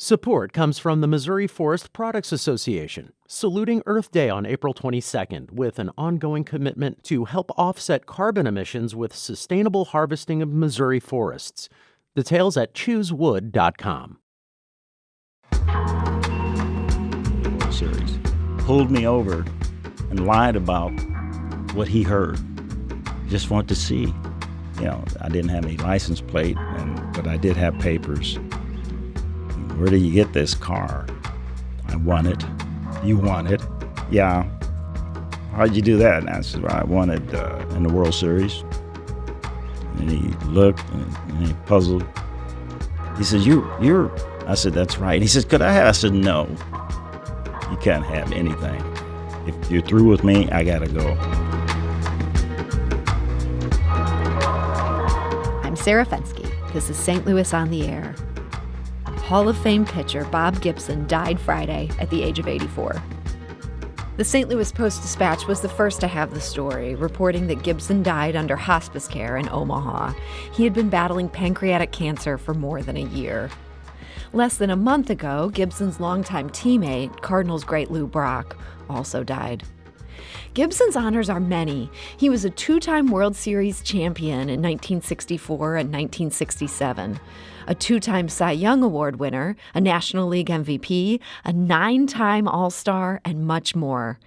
Support comes from the Missouri Forest Products Association, saluting Earth Day on April 22nd with an ongoing commitment to help offset carbon emissions with sustainable harvesting of Missouri forests. Details at choosewood.com. Series pulled me over and lied about what he heard. Just wanted to see. You know, I didn't have any license plate, but I did have papers. Where do you get this car? I won it. You won it? Yeah. How'd you do that? And I said, well, I won it in the World Series. And he looked and he puzzled. He said, you're, I said, that's right. He said, could I have? I said, no. You can't have anything. If you're through with me, I gotta go. I'm Sarah Fenske. This is St. Louis on the Air. Hall of Fame pitcher Bob Gibson died Friday at the age of 84. The St. Louis Post-Dispatch was the first to have the story, reporting that Gibson died under hospice care in Omaha. He had been battling pancreatic cancer for more than a year. Less than a month ago, Gibson's longtime teammate, Cardinals great Lou Brock, also died. Gibson's honors are many. He was a two-time World Series champion in 1964 and 1967, a two-time Cy Young Award winner, a National League MVP, a 9-time All-Star, and much more.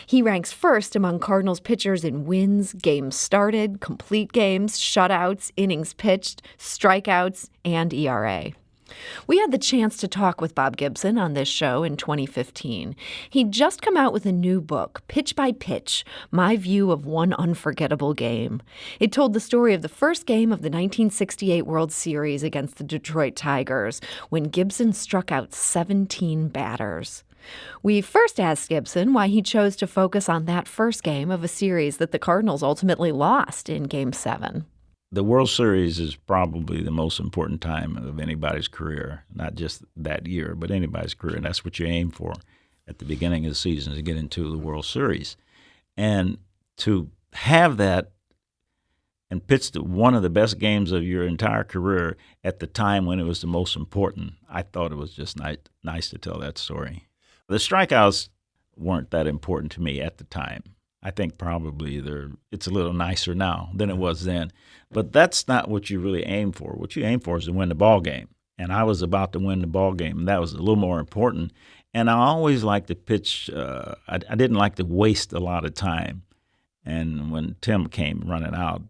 He ranks first among Cardinals pitchers in wins, games started, complete games, shutouts, innings pitched, strikeouts, and ERA. We had the chance to talk with Bob Gibson on this show in 2015. He'd just come out with a new book, Pitch by Pitch, My View of One Unforgettable Game. It told the story of the first game of the 1968 World Series against the Detroit Tigers, when Gibson struck out 17 batters. We first asked Gibson why he chose to focus on that first game of a series that the Cardinals ultimately lost in Game 7. The World Series is probably the most important time of anybody's career, not just that year, but anybody's career. And that's what you aim for at the beginning of the season, to get into the World Series. And to have that and pitch one of the best games of your entire career at the time when it was the most important, I thought it was just nice to tell that story. The strikeouts weren't that important to me at the time. I think probably it's a little nicer now than it was then. But that's not what you really aim for. What you aim for is to win the ball game. And I was about to win the ball game, and that was a little more important. And I always liked to pitch. I didn't like to waste a lot of time. And when Tim came running out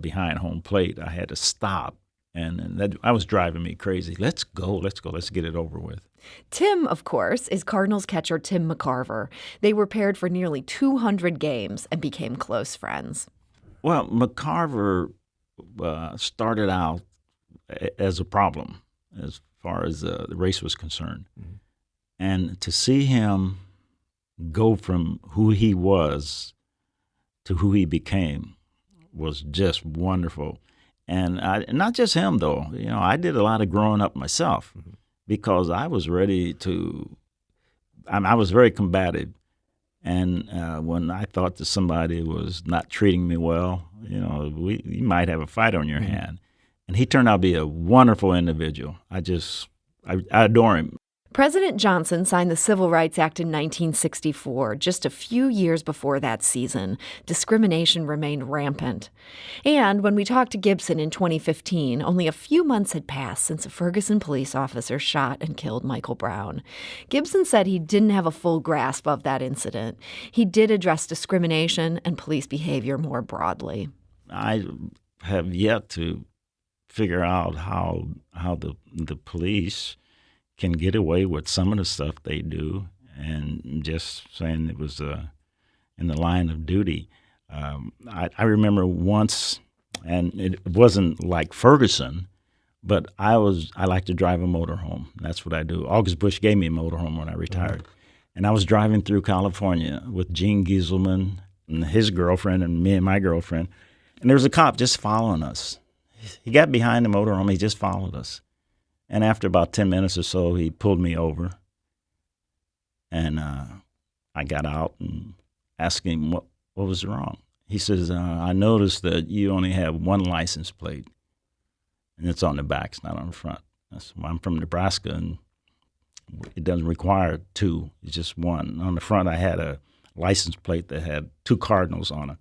behind home plate, I had to stop. And that was driving me crazy. Let's go, let's get it over with. Tim, of course, is Cardinals catcher Tim McCarver. They were paired for nearly 200 games and became close friends. Well, McCarver started out as a problem as far as the race was concerned. Mm-hmm. And to see him go from who he was to who he became was just wonderful. And not just him, though. You know, I did a lot of growing up myself. Mm-hmm. Because I was ready to, I was very combative. And when I thought that somebody was not treating me well, you know, you might have a fight on your hand. And he turned out to be a wonderful individual. I adore him. President Johnson signed the Civil Rights Act in 1964, just a few years before that season. Discrimination remained rampant. And when we talked to Gibson in 2015, only a few months had passed since a Ferguson police officer shot and killed Michael Brown. Gibson said he didn't have a full grasp of that incident. He did address discrimination and police behavior more broadly. I have yet to figure out how the police can get away with some of the stuff they do, and just saying it was in the line of duty. I remember once, and it wasn't like Ferguson, but I like to drive a motorhome. That's what I do. August Busch gave me a motorhome when I retired. Mm-hmm. And I was driving through California with Gene Gieselman and his girlfriend and me and my girlfriend, and there was a cop just following us. He got behind the motorhome. He just followed us. And after about 10 minutes or so, he pulled me over. And I got out and asked him what was wrong. He says, I noticed that you only have one license plate, and it's on the back, it's not on the front. I'm from Nebraska, and It doesn't require two. It's just one. On the front, I had a license plate that had two Cardinals on it.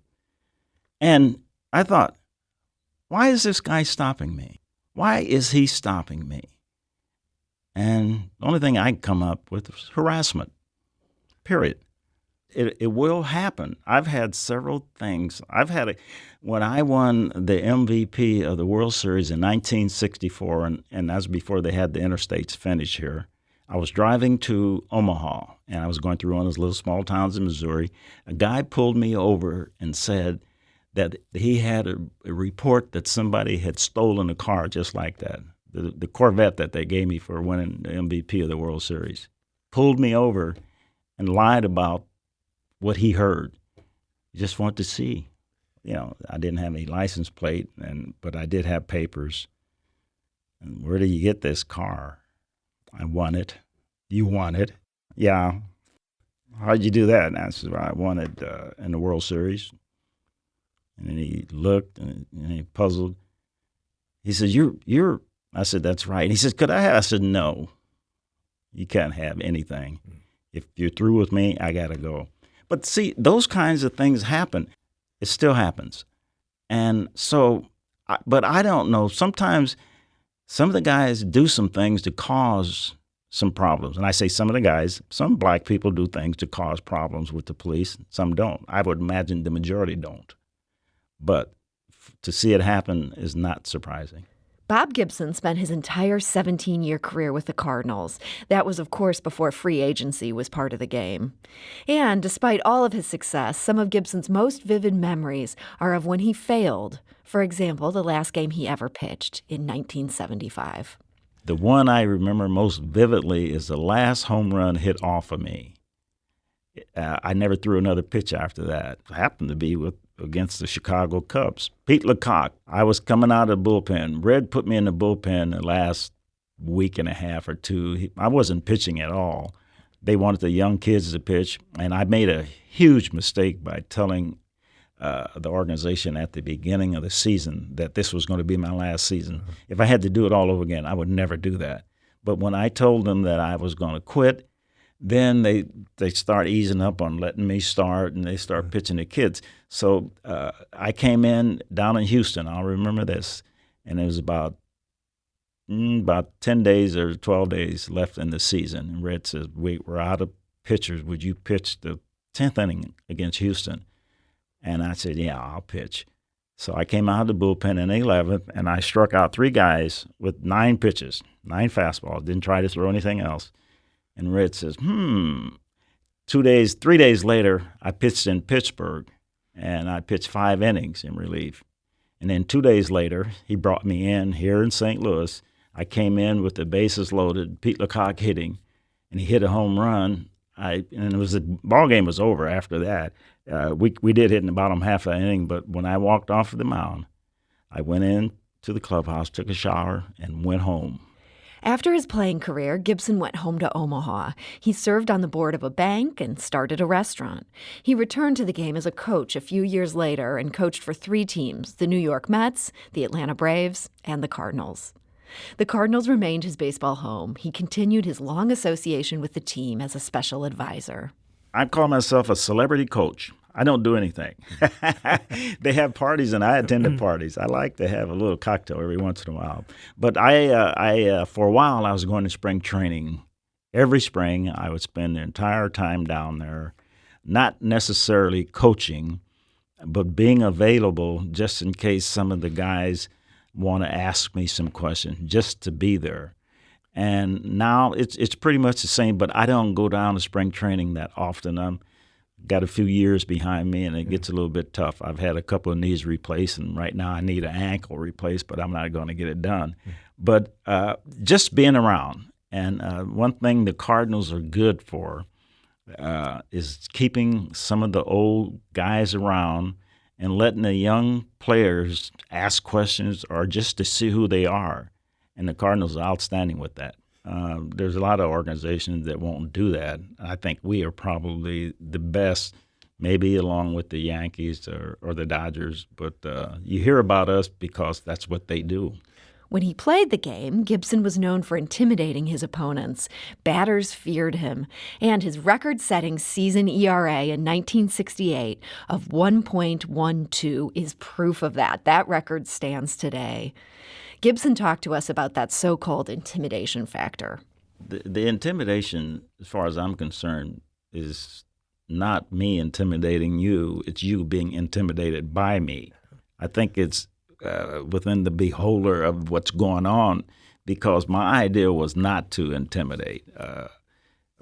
And I thought, why is this guy stopping me? Why is he stopping me? And the only thing I could come up with was harassment, period. It will happen. I've had several things. When I won the MVP of the World Series in 1964, and that's before they had the interstates finish here, I was driving to Omaha, and I was going through one of those little small towns in Missouri. A guy pulled me over and said that he had a report that somebody had stolen a car just like that, the Corvette that they gave me for winning the MVP of the World Series. Pulled me over and lied about what he heard. Just wanted to see. I didn't have any license plate, but I did have papers. And where did you get this car? I won it. You won it? Yeah. How'd you do that? And I said, well, I won it in the World Series. And then he looked and he puzzled. He said, you're, I said, that's right. And he said, could I have? I said, no, you can't have anything. If you're through with me, I got to go. But see, those kinds of things happen. It still happens. And so, but I don't know. Sometimes some of the guys do some things to cause some problems. And I say some of the guys, some black people do things to cause problems with the police. Some don't. I would imagine the majority don't. But to see it happen is not surprising. Bob Gibson spent his entire 17-year career with the Cardinals. That was, of course, before free agency was part of the game. And despite all of his success, some of Gibson's most vivid memories are of when he failed. For example, the last game he ever pitched in 1975. The one I remember most vividly is the last home run hit off of me. I never threw another pitch after that. It happened to be against the Chicago Cubs. Pete LeCoq, I was coming out of the bullpen. Red put me in the bullpen the last week and a half or two. I wasn't pitching at all. They wanted the young kids to pitch, and I made a huge mistake by telling the organization at the beginning of the season that this was going to be my last season. If I had to do it all over again, I would never do that. But when I told them that I was going to quit, then they start easing up on letting me start, and they start pitching the kids. So I came in down in Houston. I'll remember this, and it was about 10 days or 12 days left in the season. And Red says, we're out of pitchers. Would you pitch the 10th inning against Houston? And I said, yeah, I'll pitch. So I came out of the bullpen in the 11th, and I struck out 3 guys with 9 pitches, 9 fastballs. Didn't try to throw anything else. And Red says, 3 days later, I pitched in Pittsburgh, and I pitched 5 innings in relief. And then 2 days later, he brought me in here in St. Louis. I came in with the bases loaded, Pete LeCoq hitting, and he hit a home run. And the ball game was over after that. We did hit in the bottom half of the inning, but when I walked off of the mound, I went in to the clubhouse, took a shower, and went home. After his playing career, Gibson went home to Omaha. He served on the board of a bank and started a restaurant. He returned to the game as a coach a few years later and coached for 3 teams, the New York Mets, the Atlanta Braves, and the Cardinals. The Cardinals remained his baseball home. He continued his long association with the team as a special advisor. I call myself a celebrity coach. I don't do anything. They have parties, and I attend the parties. I like to have a little cocktail every once in a while. But I for a while, I was going to spring training. Every spring, I would spend the entire time down there, not necessarily coaching, but being available just in case some of the guys want to ask me some questions, just to be there. And now it's pretty much the same, but I don't go down to spring training that often. I'm got a few years behind me, and it gets a little bit tough. I've had a couple of knees replaced, and right now I need an ankle replaced, but I'm not going to get it done. But just being around. And one thing the Cardinals are good for is keeping some of the old guys around and letting the young players ask questions or just to see who they are. And the Cardinals are outstanding with that. There's a lot of organizations that won't do that. I think we are probably the best, maybe along with the Yankees or the Dodgers. But you hear about us because that's what they do. When he played the game, Gibson was known for intimidating his opponents. Batters feared him, and his record-setting season ERA in 1968 of 1.12 is proof of that. That record stands today. Gibson talked to us about that so-called intimidation factor. The intimidation, as far as I'm concerned, is not me intimidating you. It's you being intimidated by me. I think it's within the beholder of what's going on, because my idea was not to intimidate.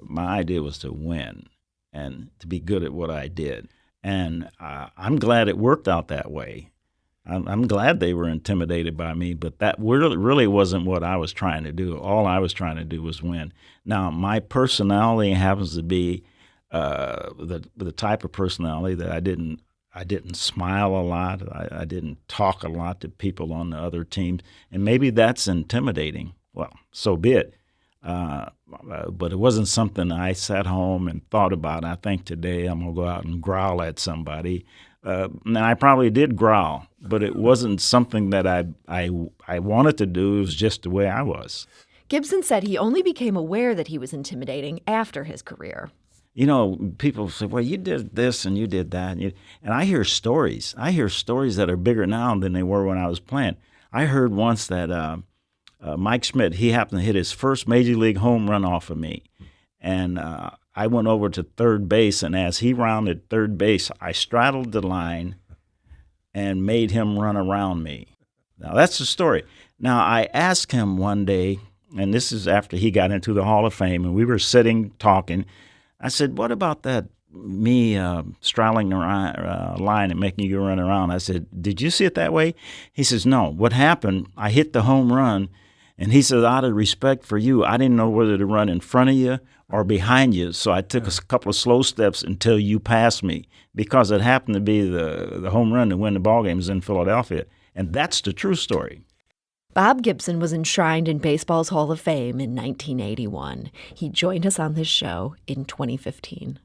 My idea was to win and to be good at what I did. And I'm glad it worked out that way. I'm glad they were intimidated by me, but that really wasn't what I was trying to do. All I was trying to do was win. Now, my personality happens to be the type of personality that I didn't smile a lot. I didn't talk a lot to people on the other teams, and maybe that's intimidating. Well, so be it. But it wasn't something I sat home and thought about. I think today I'm going to go out and growl at somebody. And I probably did growl, but it wasn't something that I wanted to do. It was just the way I was. Gibson said he only became aware that he was intimidating after his career. You know, people say, well, you did this and you did that. And I hear stories. I hear stories that are bigger now than they were when I was playing. I heard once that Mike Schmidt, he happened to hit his first major league home run off of me. And I went over to third base, and as he rounded third base, I straddled the line and made him run around me. Now, that's the story. Now, I asked him one day, and this is after he got into the Hall of Fame, and we were sitting talking. I said, what about that, me straddling the line and making you run around? I said, did you see it that way? He says, no. What happened, I hit the home run, and he said, out of respect for you, I didn't know whether to run in front of you or behind you, so I took a couple of slow steps until you passed me, because it happened to be the home run to win the ball games in Philadelphia. And that's the true story. Bob Gibson was enshrined in baseball's Hall of Fame in 1981. He joined us on this show in 2015.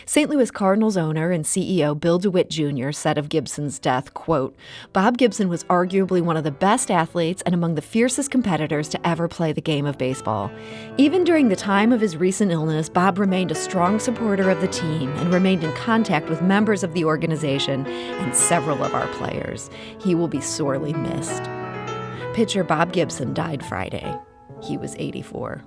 St. Louis Cardinals owner and CEO Bill DeWitt Jr. said of Gibson's death, quote, Bob Gibson was arguably one of the best athletes and among the fiercest competitors to ever play the game of baseball. Even during the time of his recent illness, Bob remained a strong supporter of the team and remained in contact with members of the organization and several of our players. He will be sorely missed. Pitcher Bob Gibson died Friday. He was 84.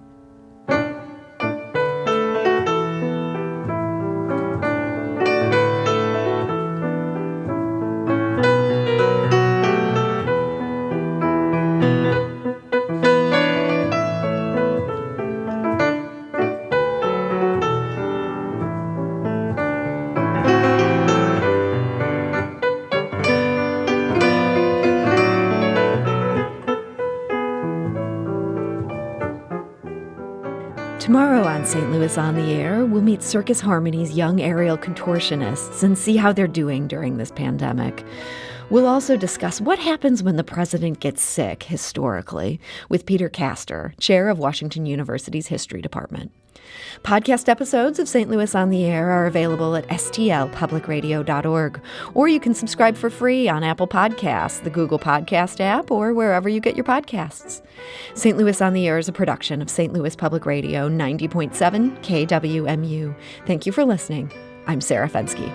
Tomorrow on St. Louis on the Air, we'll meet Circus Harmony's young aerial contortionists and see how they're doing during this pandemic. We'll also discuss what happens when the president gets sick historically with Peter Castor, chair of Washington University's History Department. Podcast episodes of St. Louis on the Air are available at stlpublicradio.org, or you can subscribe for free on Apple Podcasts, the Google Podcast app, or wherever you get your podcasts. St. Louis on the Air is a production of St. Louis Public Radio 90.7 KWMU. Thank you for listening. I'm Sarah Fensky.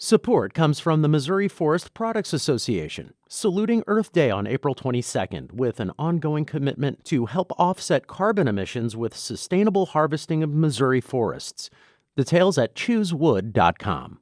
Support comes from the Missouri Forest Products Association, saluting Earth Day on April 22nd with an ongoing commitment to help offset carbon emissions with sustainable harvesting of Missouri forests. Details at choosewood.com.